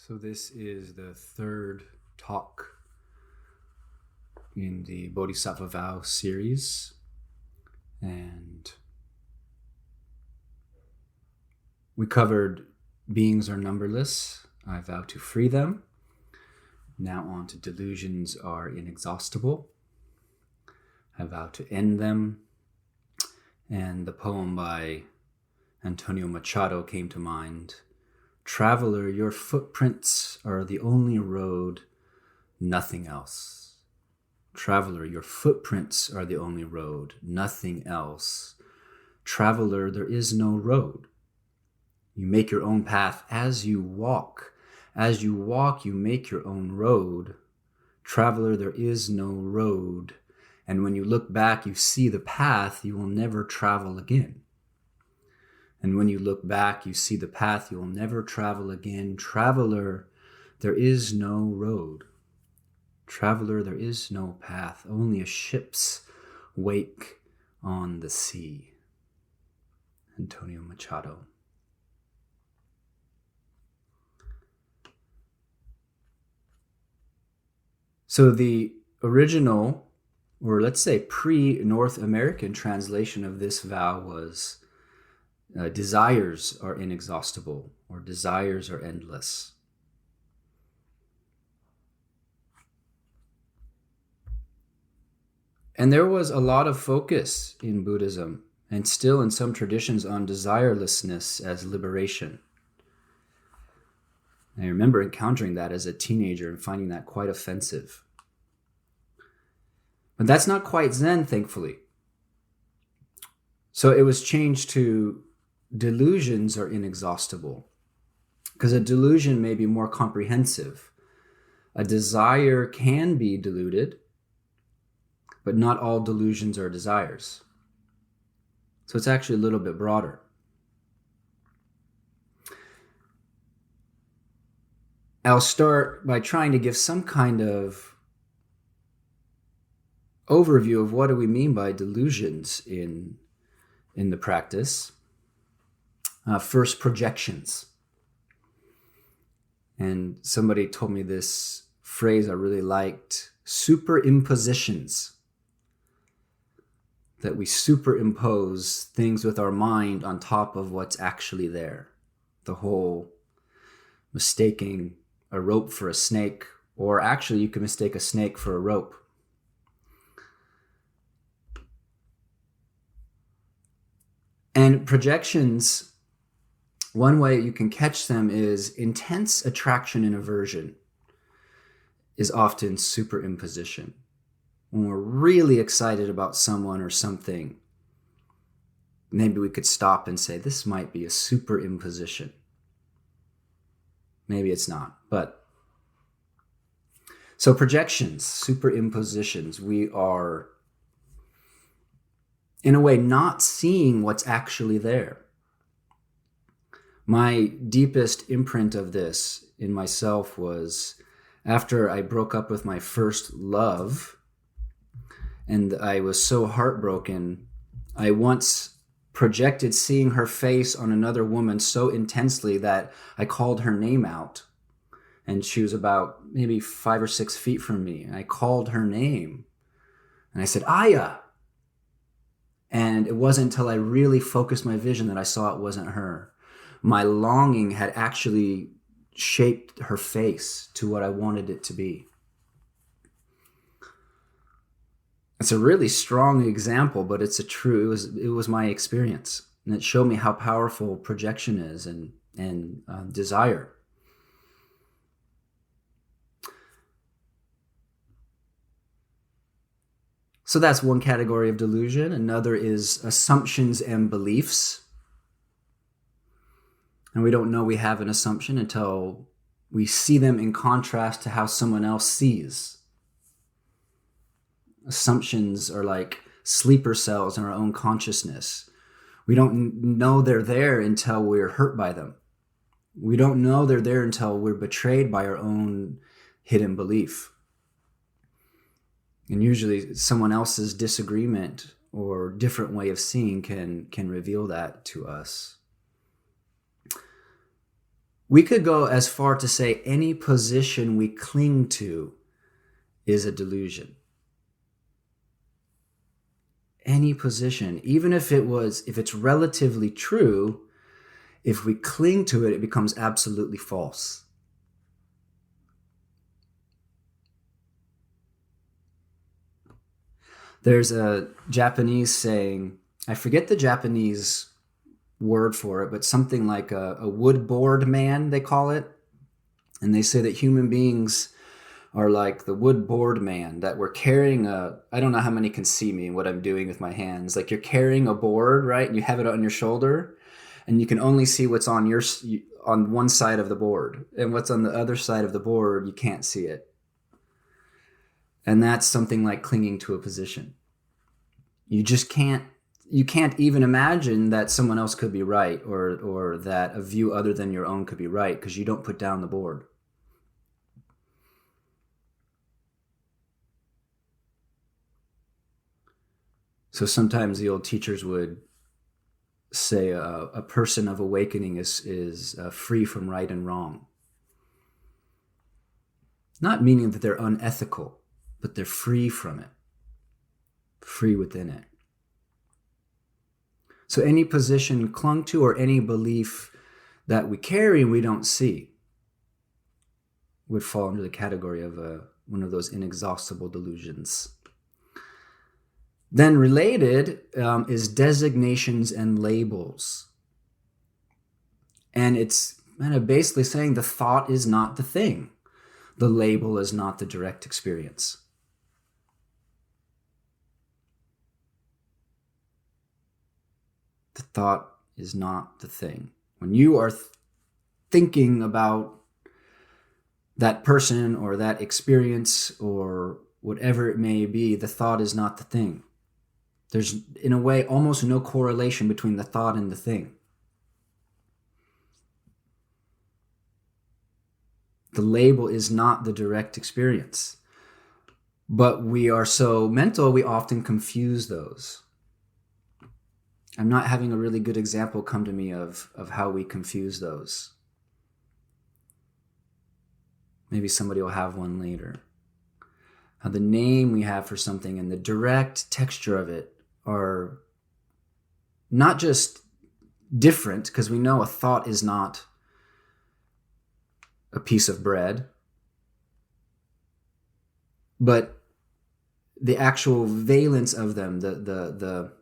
So this is the third talk in the Bodhisattva Vow series, and we covered beings are numberless, I vow to free them. Now on to delusions are inexhaustible, I vow to end them. And the poem by Antonio Machado came to mind. Traveler, your footprints are the only road, nothing else. Traveler, your footprints are the only road, nothing else. Traveler, there is no road. You make your own path as you walk. As you walk, you make your own road. Traveler, there is no road. And when you look back, you see the path you will never travel again. And when you look back, you see the path you will never travel again. Traveler, there is no road. Traveler, there is no path, only a ship's wake on the sea. Antonio Machado. So the original, or let's say pre-North American translation of this vow was desires are inexhaustible, or desires are endless. And there was a lot of focus in Buddhism, and still in some traditions, on desirelessness as liberation. I remember encountering that as a teenager and finding that quite offensive. But that's not quite Zen, thankfully. So it was changed to delusions are inexhaustible, because a delusion may be more comprehensive. A desire can be deluded, but not all delusions are desires. So it's actually a little bit broader. I'll start by trying to give some kind of overview of what do we mean by delusions in the practice. First, projections. And somebody told me this phrase I really liked, superimpositions. That we superimpose things with our mind on top of what's actually there. The whole mistaking a rope for a snake, or actually you can mistake a snake for a rope. And projections, one way you can catch them is intense attraction and aversion is often superimposition. When we're really excited about someone or something, maybe we could stop and say, this might be a superimposition. Maybe it's not, but. So projections, superimpositions, we are in a way not seeing what's actually there. My deepest imprint of this in myself was after I broke up with my first love, and I was so heartbroken. I once projected seeing her face on another woman so intensely that I called her name out. And she was about maybe 5 or 6 feet from me. And I called her name. And I said, Aya. And it wasn't until I really focused my vision that I saw it wasn't her. My longing had actually shaped her face to what I wanted it to be. It's a really strong example, but it's it was my experience. And it showed me how powerful projection is and desire. So that's one category of delusion. Another is assumptions and beliefs. And we don't know we have an assumption until we see them in contrast to how someone else sees. Assumptions are like sleeper cells in our own consciousness. We don't know they're there until we're hurt by them. We don't know they're there until we're betrayed by our own hidden belief. And usually someone else's disagreement or different way of seeing can reveal that to us. We could go as far to say any position we cling to is a delusion. Any position, even if it's relatively true, if we cling to it, it becomes absolutely false. There's a Japanese saying, I forget the Japanese word for it, but something like a wood board man, they call it. And they say that human beings are like the wood board man, that we're carrying I don't know how many can see me and what I'm doing with my hands. Like you're carrying a board, right? And you have it on your shoulder and you can only see what's on one side of the board, and what's on the other side of the board, you can't see it. And that's something like clinging to a position. You can't even imagine that someone else could be right, or that a view other than your own could be right, because you don't put down the board. So sometimes the old teachers would say a person of awakening is free from right and wrong. Not meaning that they're unethical, but they're free from it, free within it. So any position clung to, or any belief that we carry and we don't see, would fall under the category of one of those inexhaustible delusions. Then related is designations and labels. And it's kind of basically saying the thought is not the thing. The label is not the direct experience. The thought is not the thing. When you are thinking about that person or that experience or whatever it may be, the thought is not the thing. There's, in a way, almost no correlation between the thought and the thing. The label is not the direct experience. But we are so mental, we often confuse those. I'm not having a really good example come to me of how we confuse those. Maybe somebody will have one later. How the name we have for something and the direct texture of it are not just different, because we know a thought is not a piece of bread, but the actual valence of them, the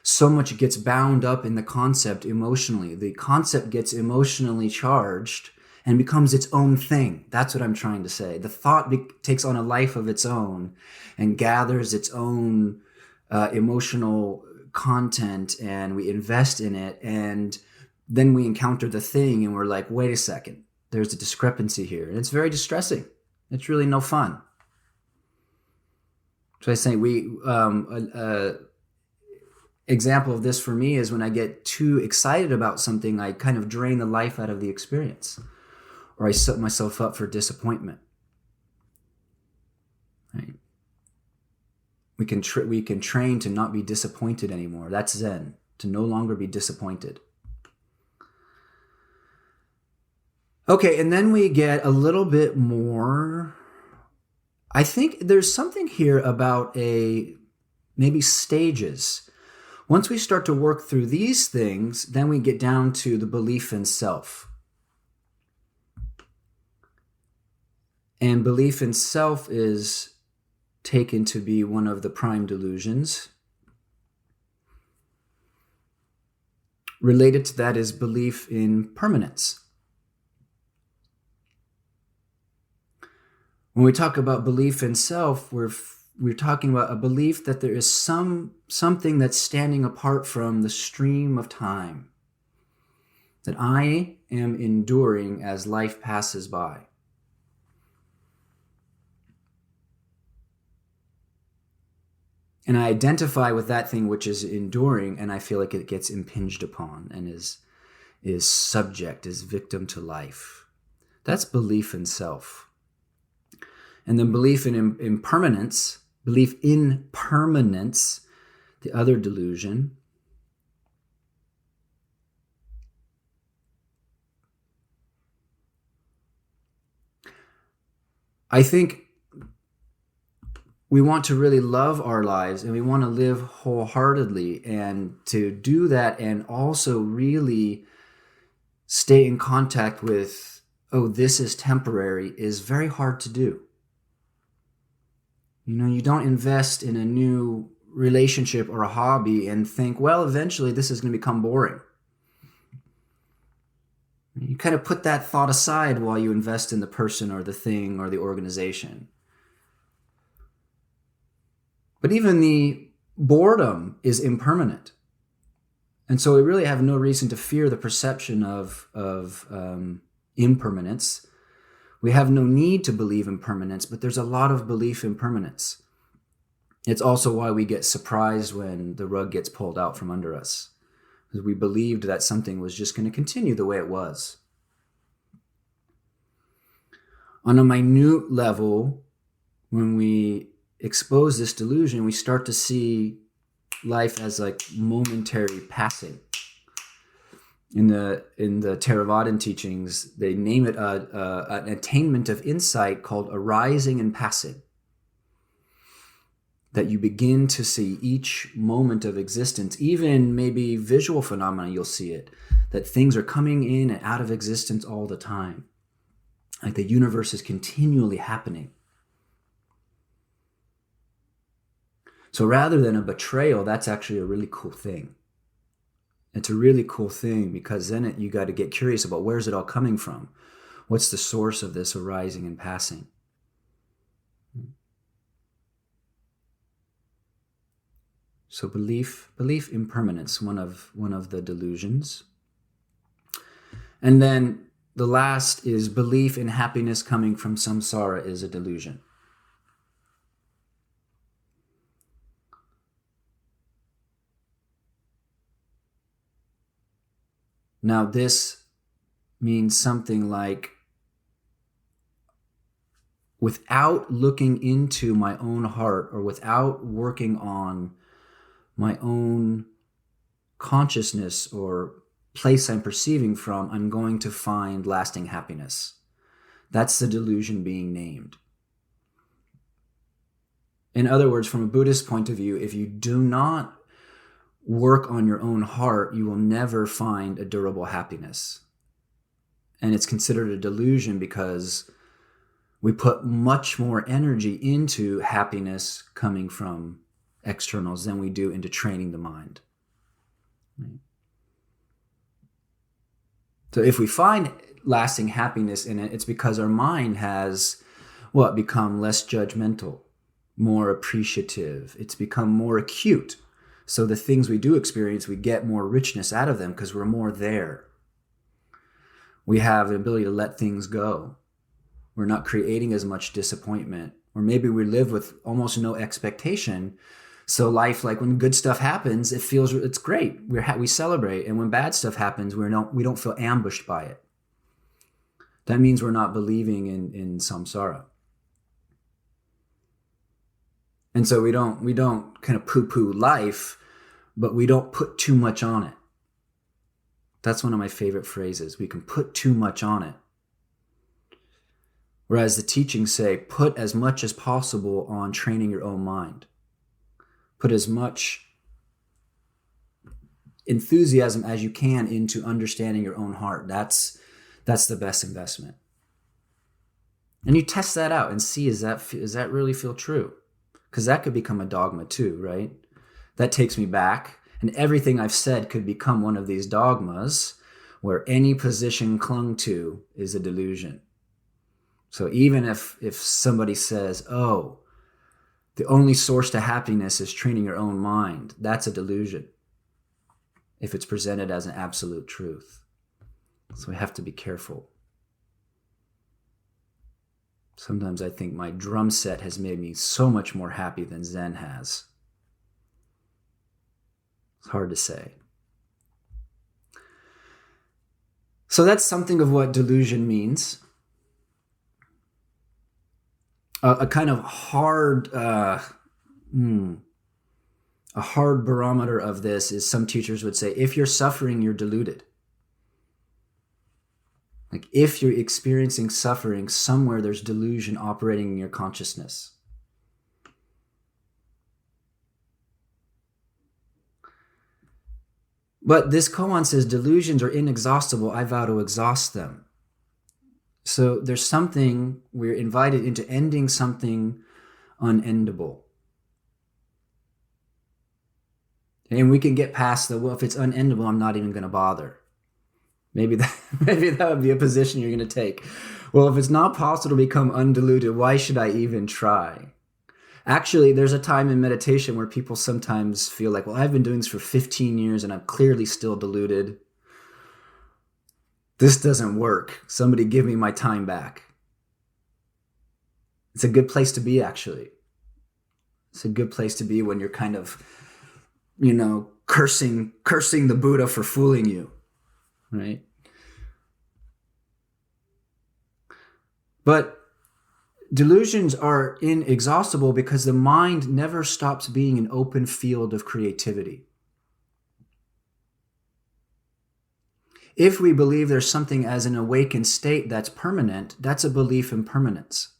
so much gets bound up in the concept emotionally. The concept gets emotionally charged and becomes its own thing. That's what I'm trying to say. The thought takes on a life of its own and gathers its own emotional content, and we invest in it, and then we encounter the thing and we're like, wait a second, there's a discrepancy here. And it's very distressing. It's really no fun. So I say example of this for me is when I get too excited about something, I kind of drain the life out of the experience, or I set myself up for disappointment. Right? We can train to not be disappointed anymore. That's Zen, to no longer be disappointed. Okay, and then we get a little bit more. I think there's something here about maybe stages. Once we start to work through these things, then we get down to the belief in self. And belief in self is taken to be one of the prime delusions. Related to that is belief in permanence. When we talk about belief in self, we're talking about a belief that there is something that's standing apart from the stream of time, that I am enduring as life passes by. And I identify with that thing which is enduring, and I feel like it gets impinged upon and is victim to life. That's belief in self. And then belief in impermanence, belief in permanence, the other delusion, I think we want to really love our lives and we want to live wholeheartedly, and to do that and also really stay in contact with, oh, this is temporary, is very hard to do. You don't invest in a new relationship or a hobby and think, well, eventually this is going to become boring. You kind of put that thought aside while you invest in the person or the thing or the organization. But even the boredom is impermanent. And so we really have no reason to fear the perception of impermanence. We have no need to believe in permanence, but there's a lot of belief in permanence. It's also why we get surprised when the rug gets pulled out from under us, because we believed that something was just going to continue the way it was. On a minute level, when we expose this delusion, we start to see life as like momentary passing. In the Theravadan teachings, they name it an attainment of insight called arising and passing. That you begin to see each moment of existence, even maybe visual phenomena, you'll see it, that things are coming in and out of existence all the time. Like the universe is continually happening. So rather than a betrayal, that's actually a really cool thing. It's a really cool thing, because then you got to get curious about, where's it all coming from? What's the source of this arising and passing? So belief in permanence, one of the delusions. And then the last is belief in happiness coming from samsara is a delusion. Now this means something like, without looking into my own heart or without working on my own consciousness or place I'm perceiving from, I'm going to find lasting happiness. That's the delusion being named. In other words, from a Buddhist point of view, if you do not work on your own heart, you will never find a durable happiness. And it's considered a delusion because we put much more energy into happiness coming from externals than we do into training the mind. Right? So if we find lasting happiness in it, it's because our mind has become less judgmental, more appreciative. It's become more acute. So the things we do experience, we get more richness out of them because we're more there. We have the ability to let things go. We're not creating as much disappointment. Or maybe we live with almost no expectation. So life, like when good stuff happens, it's great. We celebrate. And when bad stuff happens, we don't feel ambushed by it. That means we're not believing in samsara. And so we don't kind of poo-poo life, but we don't put too much on it. That's one of my favorite phrases. We can put too much on it. Whereas the teachings say, put as much as possible on training your own mind. Put as much enthusiasm as you can into understanding your own heart. That's the best investment. And you test that out and see, does that really feel true? Because that could become a dogma too, right? That takes me back, and everything I've said could become one of these dogmas where any position clung to is a delusion. So even if somebody says, oh, the only source to happiness is training your own mind, that's a delusion if it's presented as an absolute truth. So we have to be careful. Sometimes I think my drum set has made me so much more happy than Zen has. It's hard to say. So that's something of what delusion means. A kind of hard, a hard barometer of this is some teachers would say, if you're suffering, you're deluded. Like if you're experiencing suffering, somewhere there's delusion operating in your consciousness. But this koan says, delusions are inexhaustible. I vow to exhaust them. So there's something, we're invited into ending something unendable. And we can get past the, well, if it's unendable, I'm not even going to bother. Maybe that would be a position you're going to take. Well, if it's not possible to become undiluted, why should I even try? Actually, there's a time in meditation where people sometimes feel like, well, I've been doing this for 15 years and I'm clearly still deluded. This doesn't work. Somebody give me my time back. It's a good place to be, actually. It's a good place to be when you're kind of, cursing the Buddha for fooling you, right? But delusions are inexhaustible because the mind never stops being an open field of creativity. If we believe there's something as an awakened state that's permanent, that's a belief in permanence.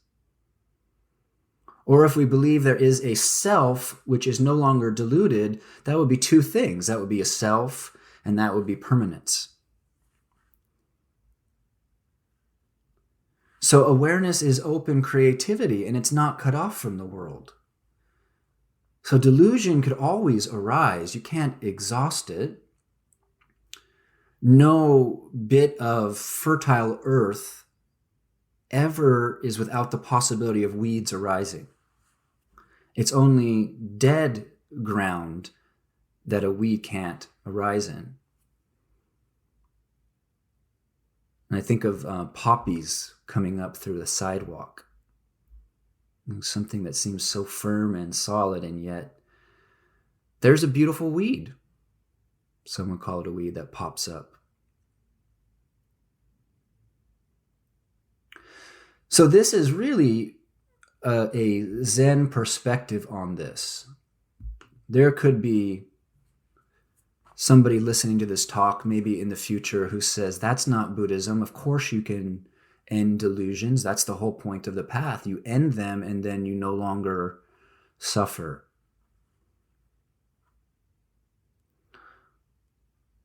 Or if we believe there is a self which is no longer deluded, that would be two things. That would be a self, and that would be permanence. So awareness is open creativity, and it's not cut off from the world. So delusion could always arise. You can't exhaust it. No bit of fertile earth ever is without the possibility of weeds arising. It's only dead ground that a weed can't arise in. And I think of poppies coming up through the sidewalk. Something that seems so firm and solid, and yet there's a beautiful weed. Some would call it a weed that pops up. So this is really a Zen perspective on this. There could be somebody listening to this talk maybe in the future who says, that's not Buddhism. Of course you can end delusions. That's the whole point of the path. You end them and then you no longer suffer.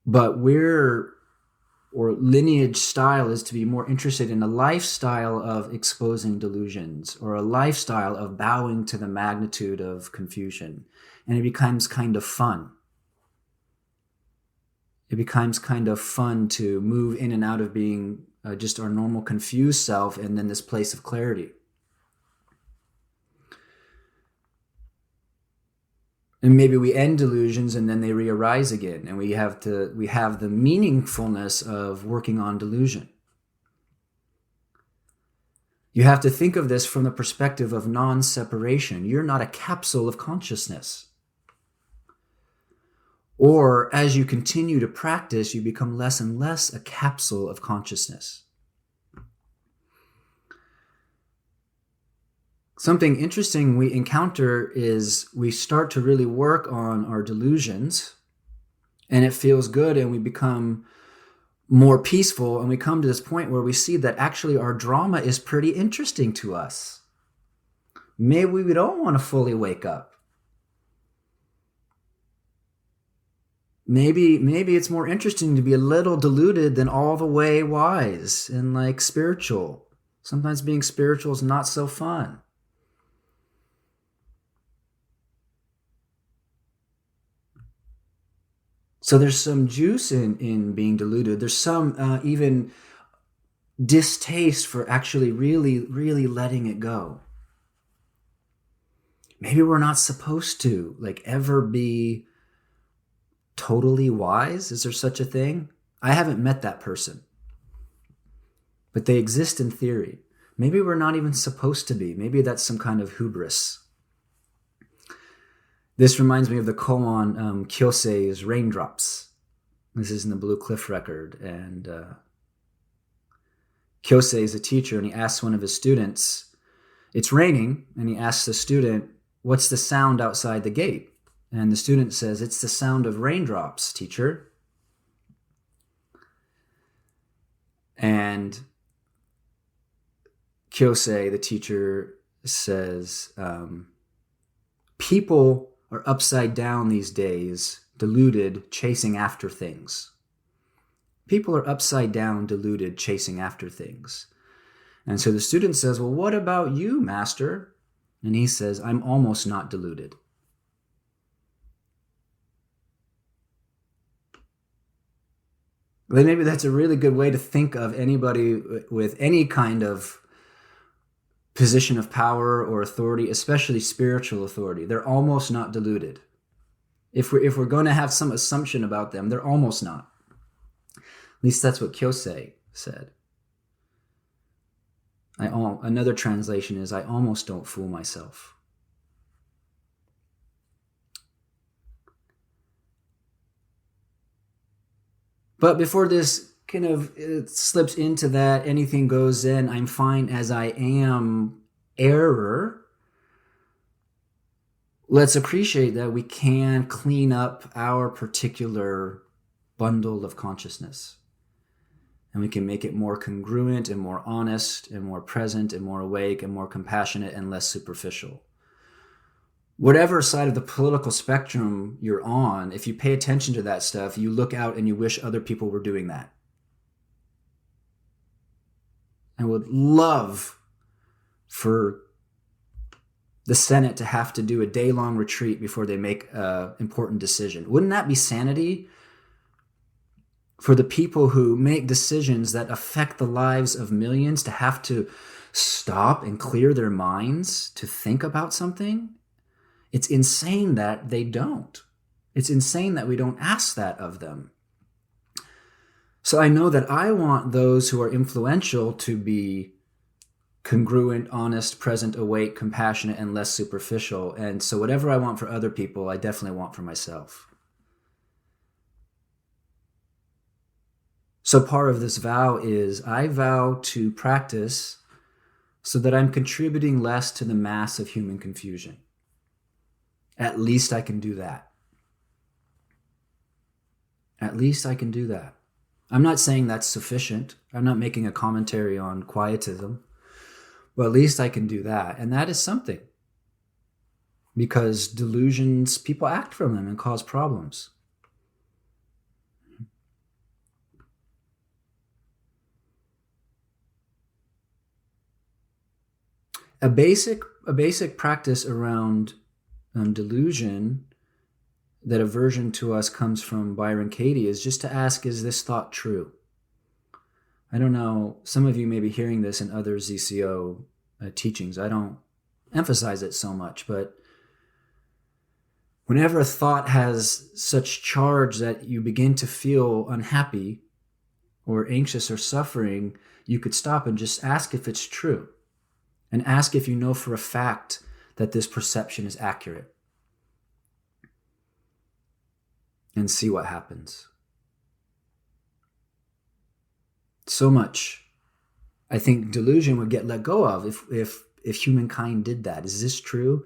But lineage style is to be more interested in a lifestyle of exposing delusions, or a lifestyle of bowing to the magnitude of confusion. And it becomes kind of fun. It becomes kind of fun to move in and out of being just our normal confused self and then this place of clarity. And maybe we end delusions and then they re-arise again, and we have the meaningfulness of working on delusion. You have to think of this from the perspective of non-separation. You're not a capsule of consciousness. Or as you continue to practice, you become less and less a capsule of consciousness. Something interesting we encounter is we start to really work on our delusions, and it feels good, and we become more peaceful, and we come to this point where we see that actually our drama is pretty interesting to us. Maybe we don't want to fully wake up. Maybe it's more interesting to be a little deluded than all the way wise and spiritual. Sometimes being spiritual is not so fun. So there's some juice in being deluded. There's some even distaste for actually really, really letting it go. Maybe we're not supposed to ever be totally wise. Is there such a thing? I haven't met that person, but they exist in theory. Maybe we're not even supposed to be. Maybe that's some kind of hubris. This reminds me of the koan Kyosei's Raindrops. This is in the Blue Cliff Record. And Kyosei is a teacher, and he asks one of his students, it's raining, and he asks the student, what's the sound outside the gate? And the student says, it's the sound of raindrops, teacher. And Kyosei, the teacher, says, people are upside down these days, deluded, chasing after things. People are upside down, deluded, chasing after things. And so the student says, well, what about you, master? And he says, I'm almost not deluded. Then maybe that's a really good way to think of anybody with any kind of position of power or authority, especially spiritual authority. They're almost not deluded. If we're going to have some assumption about them, they're almost not. At least that's what Kyosei said. Another translation is, I almost don't fool myself. But before this kind of slips into that anything goes in, I'm fine as I am error, let's appreciate that we can clean up our particular bundle of consciousness. And we can make it more congruent and more honest and more present and more awake and more compassionate and less superficial. Whatever side of the political spectrum you're on, if you pay attention to that stuff, you look out and you wish other people were doing that. I would love for the Senate to have to do a day-long retreat before they make an important decision. Wouldn't that be sanity? For the people who make decisions that affect the lives of millions to have to stop and clear their minds to think about something? It's insane that they don't. It's insane that we don't ask that of them. So I know that I want those who are influential to be congruent, honest, present, awake, compassionate, and less superficial. And so whatever I want for other people, I definitely want for myself. So part of this vow is I vow to practice so that I'm contributing less to the mass of human confusion. At least I can do that. At least I can do that. I'm not saying that's sufficient. I'm not making a commentary on quietism. But at least I can do that. And that is something. Because delusions, people act from them and cause problems. A basic practice around delusion, that aversion to us comes from Byron Katie, is just to ask, is this thought true? I don't know, some of you may be hearing this in other ZCO teachings. I don't emphasize it so much, but whenever a thought has such charge that you begin to feel unhappy or anxious or suffering, you could stop and just ask if it's true. And ask if you know for a fact that this perception is accurate. And see what happens. So much, I think, delusion would get let go of if humankind did that. Is this true?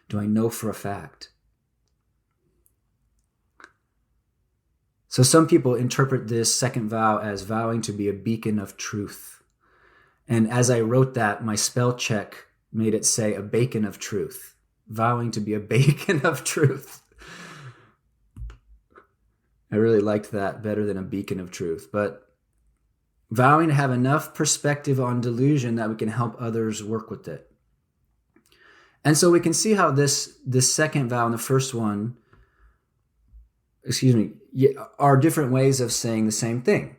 Do I know for a fact? So some people interpret this second vow as vowing to be a beacon of truth. And as I wrote that, my spell check made it say a bacon of truth. Vowing to be a bacon of truth. I really liked that better than a beacon of truth. But vowing to have enough perspective on delusion that we can help others work with it. And so we can see how this second vow and the first one, are different ways of saying the same thing.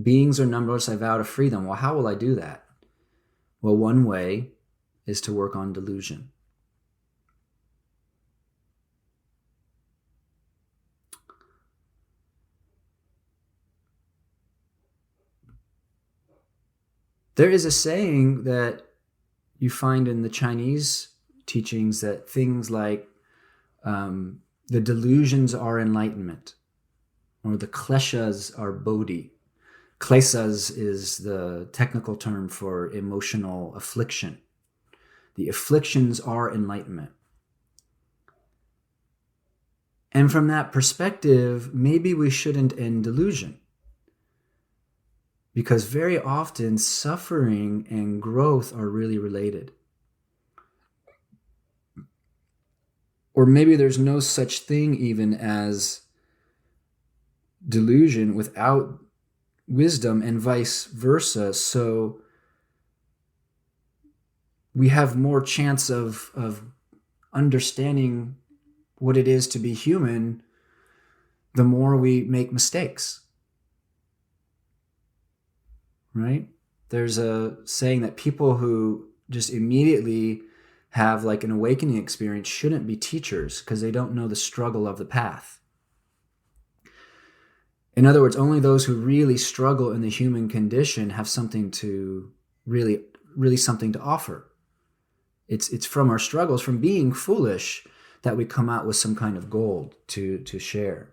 Beings are numberless, I vow to free them. Well, how will I do that? Well, one way is to work on delusion. There is a saying that you find in the Chinese teachings that things like the delusions are enlightenment, or the kleshas are bodhi. Klesas is the technical term for emotional affliction. The afflictions are enlightenment. And from that perspective, maybe we shouldn't end delusion. Because very often suffering and growth are really related. Or maybe there's no such thing even as delusion without wisdom and vice versa. So we have more chance of understanding what it is to be human the more we make mistakes. Right? There's a saying that people who just immediately have like an awakening experience shouldn't be teachers because they don't know the struggle of the path. In other words, only those who really struggle in the human condition have something to really something to offer. It's from our struggles, from being foolish, that we come out with some kind of gold to share.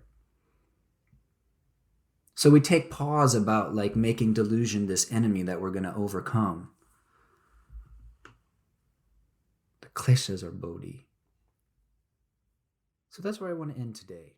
So we take pause about like making delusion this enemy that we're going to overcome. The kleshas are bodhi. So that's where I want to end today.